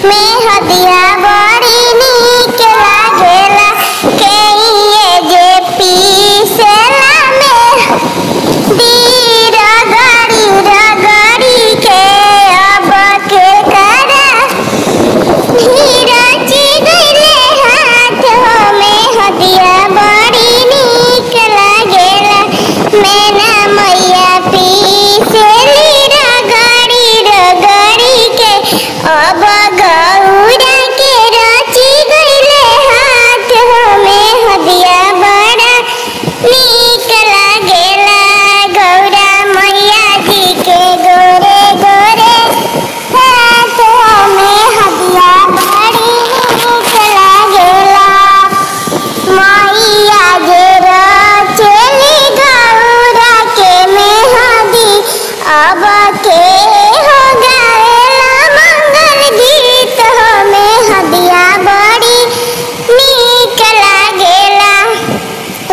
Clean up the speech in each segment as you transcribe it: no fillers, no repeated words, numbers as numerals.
मेहदिया बड़ी नीक लागेला के ये जे पीसेला मेहदी रगड़ी रगड़ी के अब के करा रची गइले हाथ हो मेहदिया बड़ी नीक लागेला मैना मैया पीसेली रगड़ी रगड़ी के अब गौरा के रची गइले हाथ हो मेहदिया बड़ा नीक लागेला गौरा मैया जी के गोरे गोरे हाथ हो मेहदिया बड़ी नीक लागेला मैया जे रचेली गौरा के मेहदी अब के हो गावेला मंगल गीत हो मेहदिया बड़ी नीक लागेला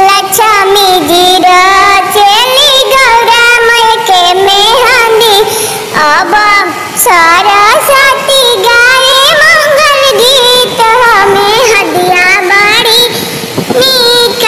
लक्ष्मी जी रचेली गौरा माई के मेहदी अब सरस्वती गाए मंगल गीत हो मेहदिया बड़ी नीक